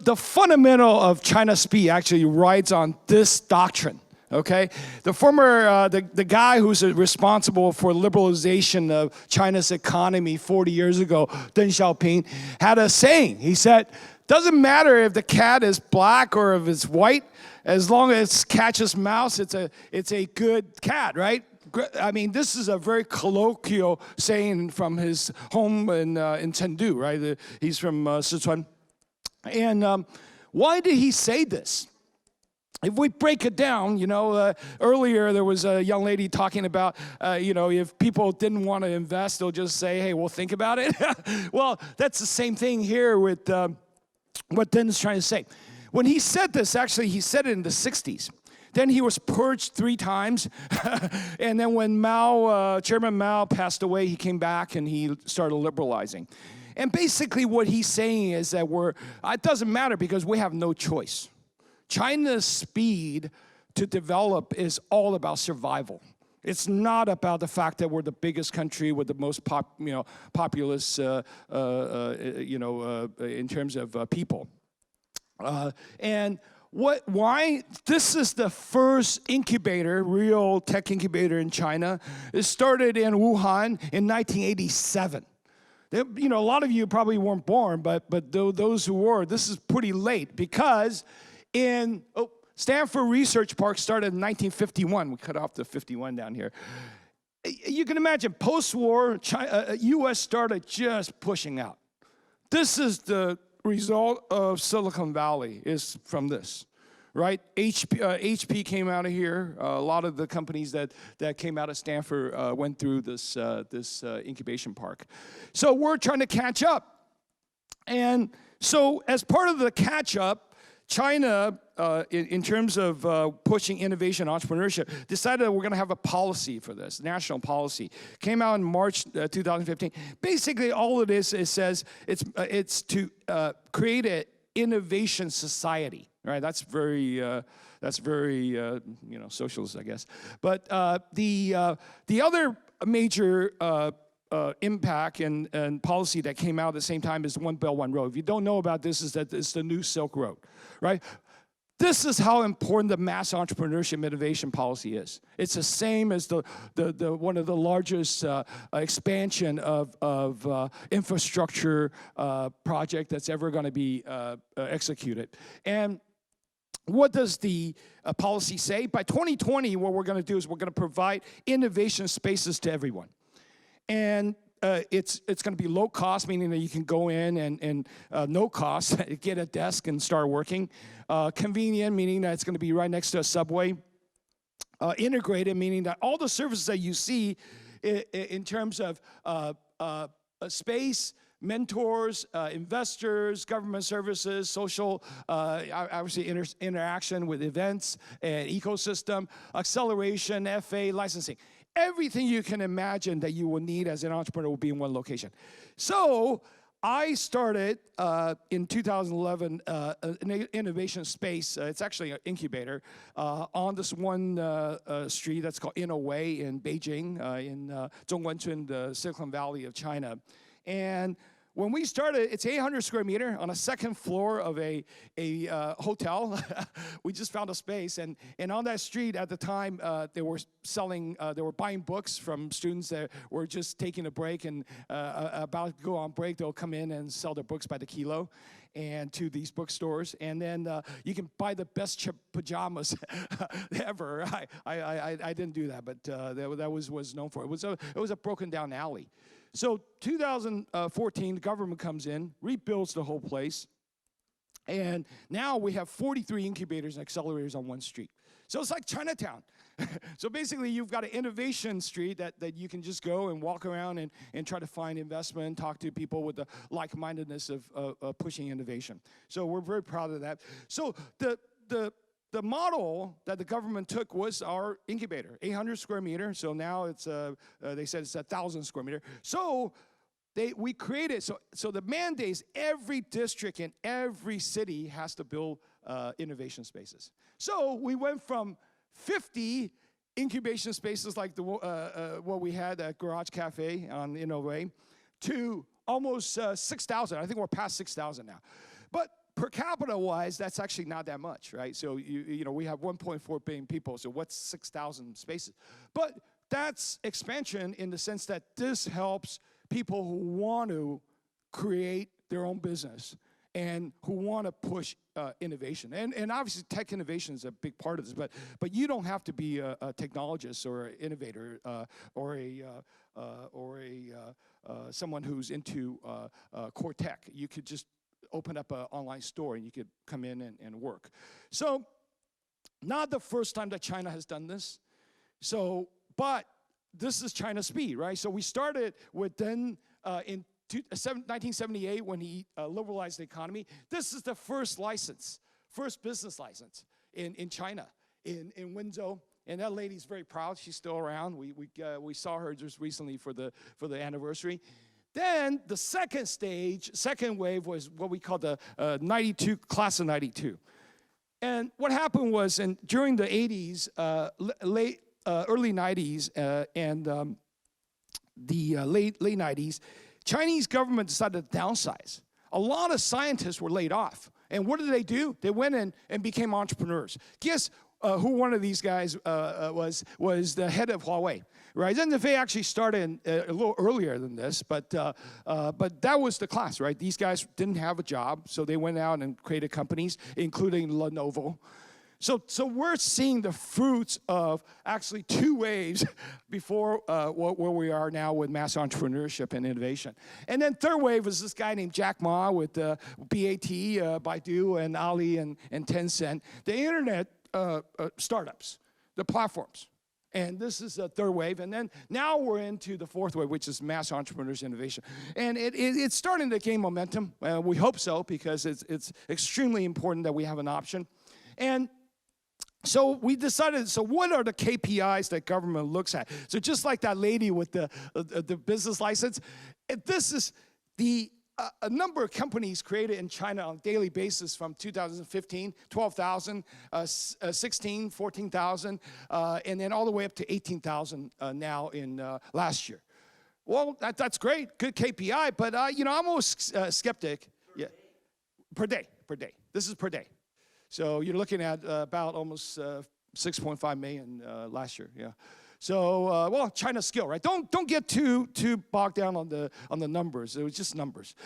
the fundamental of China speed actually rides on this doctrine. Okay, the former the guy who's responsible for liberalization of China's economy 40 years ago, Deng Xiaoping, had a saying. He said, "Doesn't matter if the cat is black or if it's white, as long as it catches mouse, it's a good cat, right?" I mean, this is a very colloquial saying from his home in Chengdu, right? He's from Sichuan, and why did he say this? If we break it down, earlier there was a young lady talking about, if people didn't want to invest, they'll just say, hey, we'll think about it. Well, that's the same thing here with what Den's trying to say. When he said this, actually, he said it in the 60s. Then he was purged 3 times. And then when Chairman Mao passed away, he came back and he started liberalizing. And basically what he's saying is that it doesn't matter because we have no choice. China's speed to develop is all about survival. It's not about the fact that we're the biggest country with the most populous, in terms of people. And why? This is the first incubator, real tech incubator in China. It started in Wuhan in 1987. A lot of you probably weren't born, but those who were, this is pretty late because Stanford Research Park started in 1951. We cut off the 51 down here. You can imagine, post-war, U.S. started just pushing out. This is the result of Silicon Valley, is from this, right? HP came out of here. A lot of the companies that came out of Stanford went through this incubation park. So we're trying to catch up. And so as part of the catch-up, China, in terms of pushing innovation and entrepreneurship, decided that we're going to have a policy for this, national policy. Came out in March 2015. Basically, all it is, it says it's to create an innovation society. Right? That's very socialist, I guess. But the other major impact and policy that came out at the same time is One Belt, One Road. If you don't know about this, is that it's the new Silk Road, right? This is how important the mass entrepreneurship innovation policy is. It's the same as the one of the largest expansion of infrastructure project that's ever going to be executed. And what does the policy say? By 2020, what we're going to do is we're going to provide innovation spaces to everyone. And it's going to be low cost, meaning that you can go in and no cost, get a desk and start working. Convenient, meaning that it's going to be right next to a subway. Integrated, meaning that all the services that you see in terms of space, mentors, investors, government services, social, obviously interaction with events and ecosystem, acceleration, FA, licensing. Everything you can imagine that you will need as an entrepreneur will be in one location. So I started in 2011 an innovation space. It's actually an incubator on this one street that's called In a Way in Beijing, in Zhongguancun, the Silicon Valley of China. And when we started, it's 800 square meter on a second floor of a hotel. We just found a space, and on that street at the time, they were buying books from students that were just taking a break and about to go on break. They'll come in and sell their books by the kilo, and to these bookstores, and then you can buy the best pajamas ever. I didn't do that, but that was known for. It was a broken down alley. So 2014, the government comes in, rebuilds the whole place, and now we have 43 incubators and accelerators on one street. So it's like Chinatown. So basically, you've got an innovation street that you can just go and walk around and try to find investment, talk to people with the like-mindedness of pushing innovation. So we're very proud of that. So the model that the government took was our incubator, 800 square meter. So now it's they said it's 1,000 square meter. So we created, so the mandate is every district in every city has to build innovation spaces. So we went from 50 incubation spaces like what we had at Garage Cafe on In a Way to almost 6,000. I think we're past 6,000 now. But per capita wise, that's actually not that much, right? So you know we have 1.4 billion people. So what's 6,000 spaces? But that's expansion in the sense that this helps people who want to create their own business and who want to push innovation. And obviously tech innovation is a big part of this, but you don't have to be a technologist or an innovator or someone who's into core tech. You could just open up an online store and you could come in and work. So not the first time that China has done this. So, but this is China's speed, right? So we started with then in 1978 when he liberalized the economy. This is the first license, first business license in China, in Wenzhou. And that lady's very proud. She's still around. We saw her just recently for the anniversary. Then the second stage, second wave was what we call the 92, class of 92. And what happened was, during the 80s, early 90s, and the late 90s, Chinese government decided to downsize. A lot of scientists were laid off. And what did they do? They went in and became entrepreneurs. Guess who one of these guys was the head of Huawei, right? Then they actually started a little earlier than this, but that was the class, right? These guys didn't have a job, so they went out and created companies, including Lenovo. So we're seeing the fruits of actually two waves before where we are now with mass entrepreneurship and innovation. And then third wave was this guy named Jack Ma with BAT, Baidu, and Ali and Tencent. The internet startups, the platforms. And this is a third wave. And then now we're into the fourth wave, which is mass entrepreneurs innovation. And it's starting to gain momentum. We hope so, because it's extremely important that we have an option. And so we decided, so what are the KPIs that government looks at? So just like that lady with the business license, this is a number of companies created in China on a daily basis from 2015, 12,000, 16, 14,000, and then all the way up to 18,000 now in last year. Well, that's great, good KPI, but I'm almost skeptic. Yeah, per day. This is per day. So you're looking at about almost 6.5 million last year. Yeah. So well, China's skill, right? Don't get too bogged down on the numbers. It was just numbers.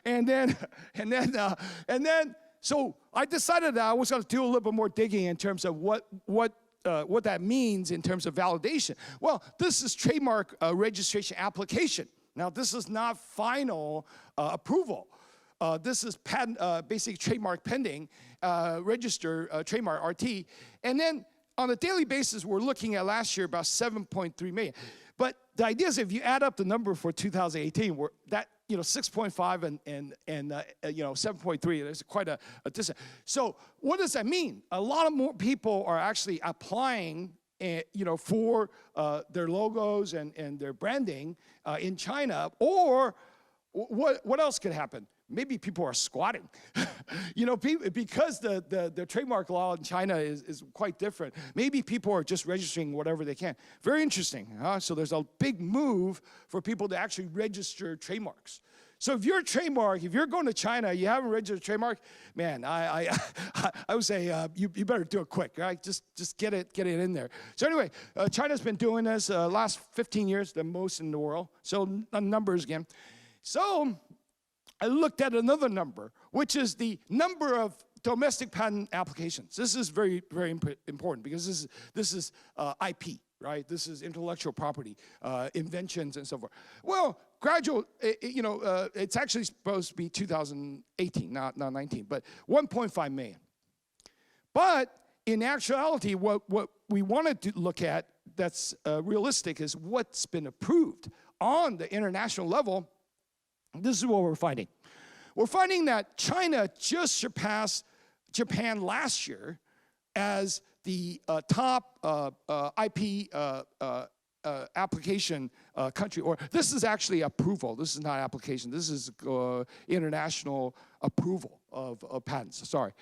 and then so I decided that I was going to do a little bit more digging in terms of what that means in terms of validation. Well, this is trademark registration application. Now, this is not final approval. This is patent, basic trademark pending, register trademark RT. And then on a daily basis, we're looking at last year about 7.3 million. But the idea is if you add up the number for 2018, we're that 6.5 and 7.3. There's quite a distance. So what does that mean? A lot of more people are actually applying, for their logos and their branding in China. Or what else could happen? Maybe people are squatting. Because the trademark law in China is quite different. Maybe people are just registering whatever they can. Very interesting. So there's a big move for people to actually register trademarks. So if you're a trademark, if you're going to China, you haven't registered a trademark, man, I would say you better do it quick, right? Just get it in there. So anyway, China's been doing this last 15 years, the most in the world. So numbers again. So I looked at another number, which is the number of domestic patent applications. This is very, very important because this is IP, right? This is intellectual property, inventions and so forth. Well, it's actually supposed to be 2018, not 19, but 1.5 million. But in actuality, what we wanted to look at that's realistic is what's been approved on the international level. This is what we're finding. We're finding that China just surpassed Japan last year as the top IP application country. Or this is actually approval. This is not application. This is international approval of patents. Sorry.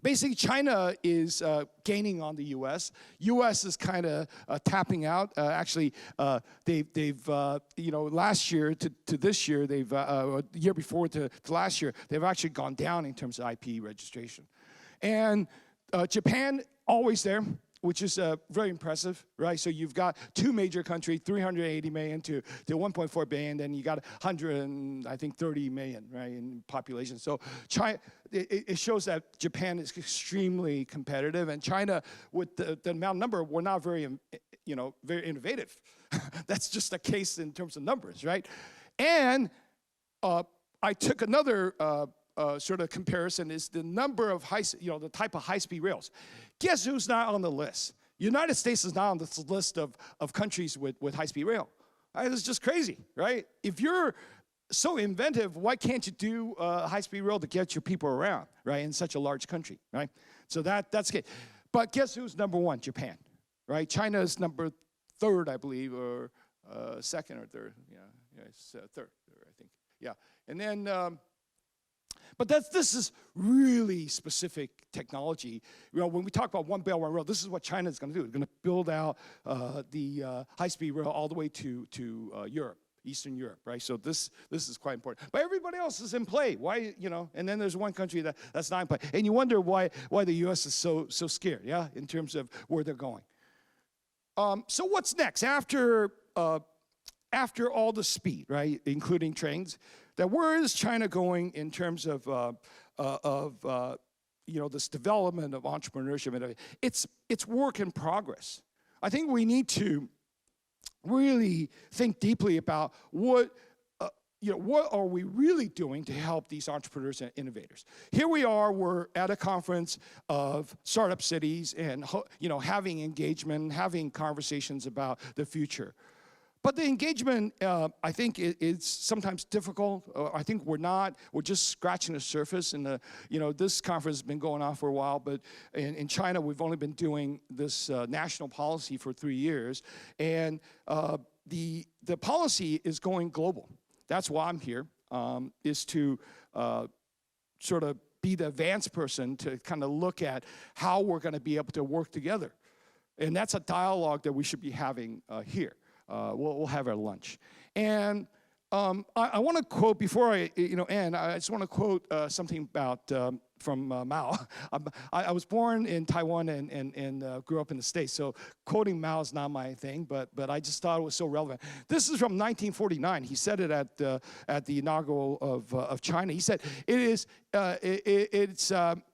basically, China is gaining on the U.S. U.S. is kind of tapping out. Actually, they've last year to this year, they've the year before to last year, they've actually gone down in terms of IP registration. And Japan, always there, which is very impressive, right? So you've got two major countries, 380 million to 1.4 billion, then you got 130 million, right, in population. So China, it shows that Japan is extremely competitive, and China, with the amount of number, we're not very, very innovative. That's just the case in terms of numbers, right? And I took another sort of comparison is the number of the type of high-speed rails. Guess who's not on the list? United States is not on this list of countries with high-speed rail. Right? It's just crazy, right? If you're so inventive, why can't you do a high-speed rail to get your people around, right, in such a large country, right? So that's good. But guess who's number one? Japan, right? China is number third, I believe, or second or third. Yeah, it's third, I think. Yeah, and then. But this is really specific technology. When we talk about One Belt, One Road, this is what China is going to do. It's going to build out the high-speed rail all the way to Europe, Eastern Europe, right? So this is quite important. But everybody else is in play. Why, and then there's one country that's not in play. And you wonder why the U.S. is so scared, yeah, in terms of where they're going. So what's next? After all the speed, right, including trains, where is China going in terms of this development of entrepreneurship? It's work in progress. I think we need to really think deeply about what are we really doing to help these entrepreneurs and innovators. Here we are, we're at a conference of startup cities and having engagement, having conversations about the future. But the engagement, I think, is sometimes difficult. I think we're just scratching the surface. And this conference has been going on for a while, but in China, we've only been doing this national policy for 3 years. And the policy is going global. That's why I'm here, is to sort of be the advanced person to kind of look at how we're going to be able to work together. And that's a dialogue that we should be having here. We'll have our lunch. And I want to quote, before I end, I just want to quote something about from Mao. I was born in Taiwan and grew up in the States, so quoting Mao is not my thing, but I just thought it was so relevant. This is from 1949. He said it at the inaugural of China. He said, it's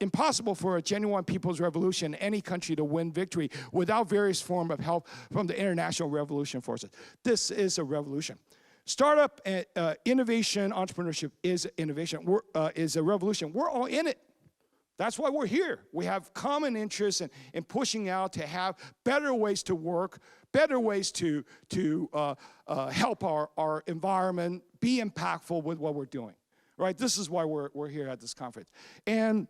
impossible for a genuine people's revolution, any country, to win victory without various forms of help from the international revolution forces. This is a revolution. Startup innovation, entrepreneurship is innovation. Is a revolution. We're all in it. That's why we're here. We have common interests in pushing out to have better ways to work, better ways to help our environment, be impactful with what we're doing. Right? This is why we're here at this conference. And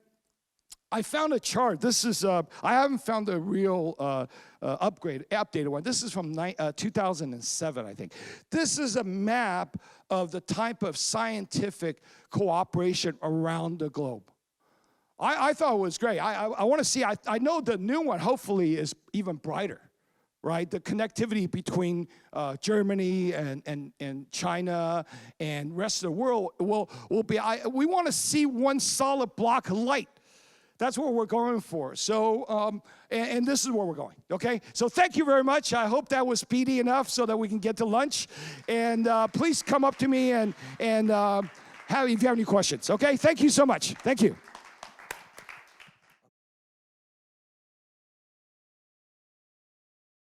I found a chart. This is, I haven't found the real updated one. This is from 2007, I think. This is a map of the type of scientific cooperation around the globe. I thought it was great. I want to see, I know the new one hopefully is even brighter, right? The connectivity between Germany and China and rest of the world will be, we want to see one solid block of light. That's what we're going for. So, and this is where we're going, okay? So thank you very much. I hope that was speedy enough so that we can get to lunch. And please come up to me and if you have any questions, okay? Thank you so much. Thank you.